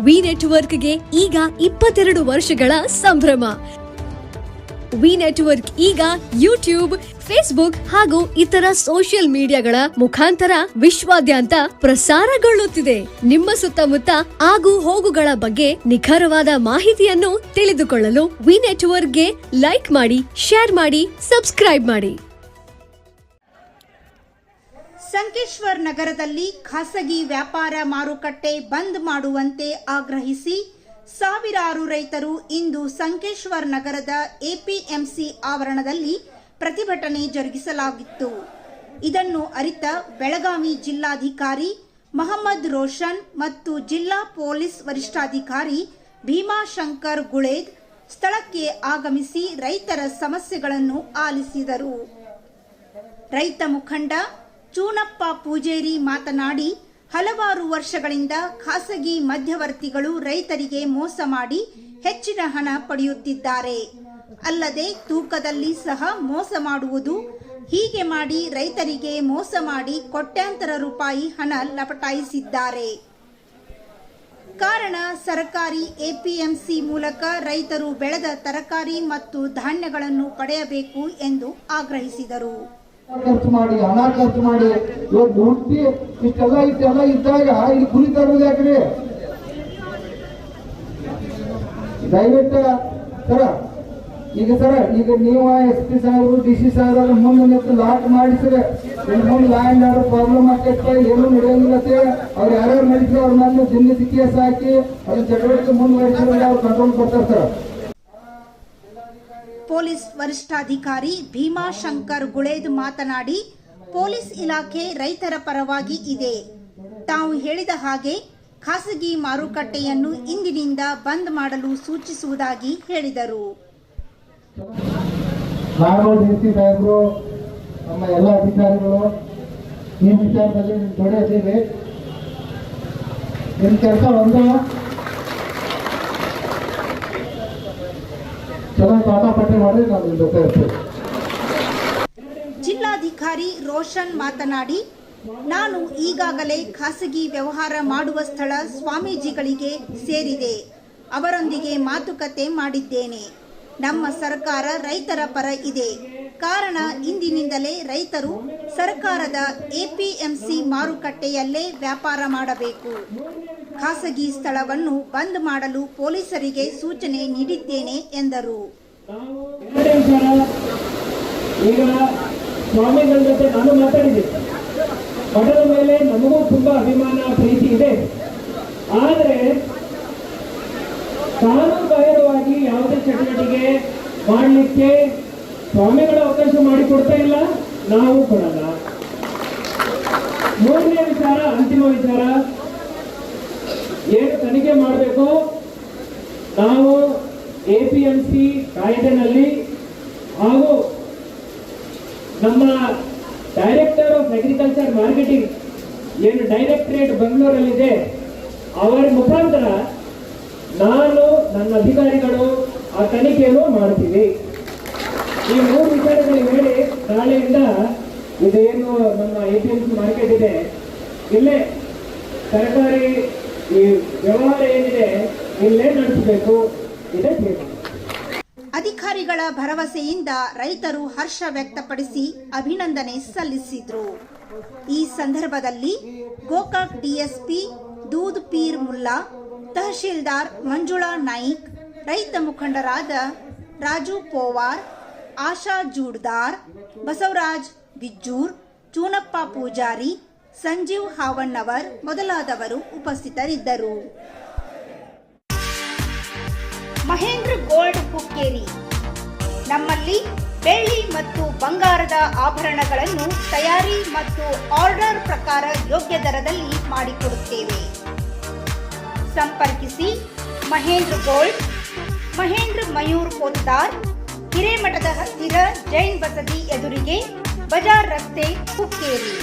V ನೆಟ್ವರ್ಕ್ಗೆ ಈಗ 22 ವರ್ಷಗಳ ಸಂಭ್ರಮ. ವಿ ನೆಟ್ವರ್ಕ್ ಈಗ ಯೂಟ್ಯೂಬ್, ಫೇಸ್ಬುಕ್ ಹಾಗೂ ಇತರ ಸೋಷಿಯಲ್ ಮೀಡಿಯಾಗಳ ಮುಖಾಂತರ ವಿಶ್ವಾದ್ಯಂತ ಪ್ರಸಾರಗೊಳ್ಳುತ್ತಿದೆ. ನಿಮ್ಮ ಸುತ್ತಮುತ್ತ ಆಗು ಹೋಗುಗಳ ಬಗ್ಗೆ ನಿಖರವಾದ ಮಾಹಿತಿಯನ್ನು ತಿಳಿದುಕೊಳ್ಳಲು ವಿ ನೆಟ್ವರ್ಕ್ಗೆ ಲೈಕ್ ಮಾಡಿ, ಶೇರ್ ಮಾಡಿ, ಸಬ್ಸ್ಕ್ರೈಬ್ ಮಾಡಿ. ಸಂಕೇಶ್ವರ್ ನಗರದಲ್ಲಿ ಖಾಸಗಿ ವ್ಯಾಪಾರ ಮಾರುಕಟ್ಟೆ ಬಂದ್ ಮಾಡುವಂತೆ ಆಗ್ರಹಿಸಿ ಸಾವಿರಾರು ರೈತರು ಇಂದು ಸಂಕೇಶ್ವರ್ ನಗರದ ಎಪಿಎಂಸಿ ಆವರಣದಲ್ಲಿ ಪ್ರತಿಭಟನೆ ಜರುಗಿಸಲಾಗಿತ್ತು. ಇದನ್ನು ಅರಿತ ಬೆಳಗಾವಿ ಜಿಲ್ಲಾಧಿಕಾರಿ ಮಹಮ್ಮದ್ ರೋಷನ್ ಮತ್ತು ಜಿಲ್ಲಾ ಪೊಲೀಸ್ ವರಿಷ್ಠಾಧಿಕಾರಿ ಭೀಮಾಶಂಕರ್ ಗುಳೇದ್ ಸ್ಥಳಕ್ಕೆ ಆಗಮಿಸಿ ರೈತರ ಸಮಸ್ಯೆಗಳನ್ನು ಆಲಿಸಿದರು. ರೈತ ಮುಖಂಡ ಚೂನಪ್ಪ ಪೂಜೇರಿ ಮಾತನಾಡಿ, ಹಲವಾರು ವರ್ಷಗಳಿಂದ ಖಾಸಗಿ ಮಧ್ಯವರ್ತಿಗಳು ರೈತರಿಗೆ ಮೋಸ ಮಾಡಿ ಹೆಚ್ಚಿನ ಹಣ ಪಡೆಯುತ್ತಿದ್ದಾರೆ. ಅಲ್ಲದೆ ತೂಕದಲ್ಲಿ ಸಹ ಮೋಸ ಮಾಡುವುದು. ಹೀಗೆ ಮಾಡಿ ರೈತರಿಗೆ ಮೋಸ ಮಾಡಿ ಕೋಟ್ಯಾಂತರ ರೂಪಾಯಿ ಹಣ ಲಪಟಾಯಿಸಿದ್ದಾರೆ. ಕಾರಣ ಸರ್ಕಾರಿ ಎಪಿಎಂಸಿ ಮೂಲಕ ರೈತರು ಬೆಳೆದ ತರಕಾರಿ ಮತ್ತು ಧಾನ್ಯಗಳನ್ನು ಪಡೆಯಬೇಕು ಎಂದು ಆಗ್ರಹಿಸಿದರು. ಖರ್ಚು ಮಾಡಿ ಹಣ ಖರ್ಚು ಮಾಡಿ ಇವತ್ತು ಹುಟ್ಟಿ ಇಷ್ಟೆಲ್ಲ ಇದ್ದಾಗ ಇಲ್ಲಿ ಕುರಿ ತರೋದು ಯಾಕ್ರಿ? ದಯವಿಟ್ಟು ಈಗ ನೀವು SP ಸಾಹೇಬರು DC ಸಾಹೇಬರು ಮುಂದೆ ಲಾಕ್ ಮಾಡಿಸ್ರೆ ಮುಂದೆ ಲ್ಯಾಂಡ್ ಆರ್ಡರ್ ಪ್ರಾಬ್ಲಮ್ ಆಗ್ತೈತೆ, ಏನು ನಡೆಯಂಗಿಲ್ಲ ಅಂತೇಳಿ ಅವ್ರು ಯಾರ್ಯಾರು ನಡೆಸಿದ್ರೆ ಅವ್ರ ಮೇಲೆ ಜಿಲ್ಲೆ ಕೇಸ್ ಹಾಕಿ ಅದ್ರ ಚಟುವಟಿಕೆ ಮುಂದುವರಿಸಿದ್ರೆ ಅವ್ರು ಕಂಟ್ರೋಲ್ ಕೊಡ್ತಾರೆ ಸರ್. ಪೊಲೀಸ್ ವರಿಷ್ಠಾಧಿಕಾರಿ ಭೀಮಾಶಂಕರ್ ಗುಳೇದ್ ಮಾತನಾಡಿ, ಪೊಲೀಸ್ ಇಲಾಖೆ ರೈತರ ಪರವಾಗಿ ಇದೆ. ತಾವು ಹೇಳಿದ ಹಾಗೆ ಖಾಸಗಿ ಮಾರುಕಟ್ಟೆಯನ್ನು ಇಂದಿನಿಂದ ಬಂದ್ ಮಾಡಲು ಸೂಚಿಸುವುದಾಗಿ ಹೇಳಿದರು. ಸಾಹೇಬರು, ನಮ್ಮ ಎಲ್ಲ ಅಧಿಕಾರಿಗಳು ಈ ವಿಚಾರದಲ್ಲಿ ಜೊತೆ ಇದ್ದೀವಿ. ನಿಮ್ಮ ಕೆಲಸ ಒಂದು ಜಿಲ್ಲಾಧಿಕಾರಿ ರೋಷನ್ ಮಾತನಾಡಿ, ನಾನು ಈಗಾಗಲೇ ಖಾಸಗಿ ವ್ಯವಹಾರ ಮಾಡುವ ಸ್ಥಳ ಸ್ವಾಮೀಜಿಗಳಿಗೆ ಸೇರಿದೆ. ಅವರೊಂದಿಗೆ ಮಾತುಕತೆ ಮಾಡಿದ್ದೇನೆ. ನಮ್ಮ ಸರ್ಕಾರ ರೈತರ ಪರ ಇದೆ. ಕಾರಣ ಇಂದಿನಿಂದಲೇ ರೈತರು ಸರ್ಕಾರದ ಎಪಿಎಂಸಿ ಮಾರುಕಟ್ಟೆಯಲ್ಲೇ ವ್ಯಾಪಾರ ಮಾಡಬೇಕು. ಖಾಸಗಿ ಸ್ಥಳವನ್ನು ಬಂದ್ ಮಾಡಲು ಪೊಲೀಸರಿಗೆ ಸೂಚನೆ ನೀಡಿದ್ದೇನೆ ಎಂದರು. ಈಗ ಸ್ವಾಮಿಗಳ ಜೊತೆ ನಾನು ಮಾತಾಡಿದ್ದೆ. ಮಠದ ಮೇಲೆ ನಮಗೂ ತುಂಬಾ ಅಭಿಮಾನ, ಪ್ರೀತಿ ಇದೆ. ಆದರೆ ಕಾನೂನುಬಾಹಿರವಾಗಿ ಯಾವುದೇ ಚಟುವಟಿಕೆ ಮಾಡಲಿಕ್ಕೆ ಸ್ವಾಮಿಗಳ ಅವಕಾಶ ಮಾಡಿಕೊಡ್ತಾ ಇಲ್ಲ, ನಾವು ಕೊಡಲ್ಲ. ಮೂರನೇ ವಿಚಾರ, ಅಂತಿಮ ವಿಚಾರ, ಏನು ತನಿಖೆ ಮಾಡಬೇಕು, ನಾವು ಎಪಿಎಂಸಿ ಕಾಯ್ದೆನಲ್ಲಿ ಹಾಗೂ ನಮ್ಮ ಡೈರೆಕ್ಟರ್ ಆಫ್ ಅಗ್ರಿಕಲ್ಚರ್ ಮಾರ್ಕೆಟಿಂಗ್ ಏನು ಡೈರೆಕ್ಟರೇಟ್ ಬೆಂಗಳೂರಲ್ಲಿದೆ, ಅವರ ಮುಖಾಂತರ ನಾನು ನನ್ನ ಅಧಿಕಾರಿಗಳು ಆ ತನಿಖೆಯನ್ನು ಮಾಡ್ತೀವಿ. ಈ 3 ವಿಚಾರಗಳು ಹೇಳಿ ನಾಳೆಯಿಂದ ಇದೇನು ನಮ್ಮ ಎಪಿಎಂಸಿ ಮಾರ್ಕೆಟ್ ಇದೆ, ಇಲ್ಲೇ ಸರ್ಕಾರಿ ಈ ವ್ಯವಹಾರ ಏನಿದೆ ಇಲ್ಲೇ ನಡೆಸಬೇಕು. ಇದೇ ಅಧಿಕಾರಿಗಳ ಭರವಸೆಯಿಂದ ರೈತರು ಹರ್ಷ ವ್ಯಕ್ತಪಡಿಸಿ ಅಭಿನಂದನೆ ಸಲ್ಲಿಸಿದ್ರು. ಈ ಸಂದರ್ಭದಲ್ಲಿ ಗೋಕಾಕ್ ಡಿಎಸ್ಪಿ ದೂದ್ ಪೀರ್ ಮುಲ್ಲಾ, ತಹಶೀಲ್ದಾರ್ ಮಂಜುಳಾ ನಾಯ್ಕ್, ರೈತ ಮುಖಂಡರಾದ ರಾಜು ಪೋವಾರ್, ಆಶಾ ಜೂಡ್ದಾರ್, ಬಸವರಾಜ್ ಬಿಜ್ಜೂರ್, ಚೂನಪ್ಪ ಪೂಜಾರಿ, ಸಂಜೀವ್ ಹಾವಣ್ಣವರ್ ಮೊದಲಾದವರು ಉಪಸ್ಥಿತರಿದ್ದರು. ಮಹೇಂದ್ರ ಗೋಲ್ಡ್ ಹುಕ್ಕೇರಿ, ನಮ್ಮಲ್ಲಿ ಬೆಳ್ಳಿ ಮತ್ತು ಬಂಗಾರದ ಆಭರಣಗಳನ್ನು ತಯಾರಿ ಮತ್ತು ಆರ್ಡರ್ ಪ್ರಕಾರ ಯೋಗ್ಯ ದರದಲ್ಲಿ ಮಾಡಿಕೊಡುತ್ತೇವೆ. ಸಂಪರ್ಕಿಸಿ ಮಹೇಂದ್ರ ಗೋಲ್ಡ್, ಮಹೇಂದ್ರ ಮಯೂರ್ ಪೋತ್ತಾರ್, ಹಿರೇಮಠದ ಹತ್ತಿರ ಜೈನ್ ಬಸದಿ ಎದುರಿಗೆ, ಬಜಾರ್ ರಸ್ತೆ, ಹುಕ್ಕೇರಿ.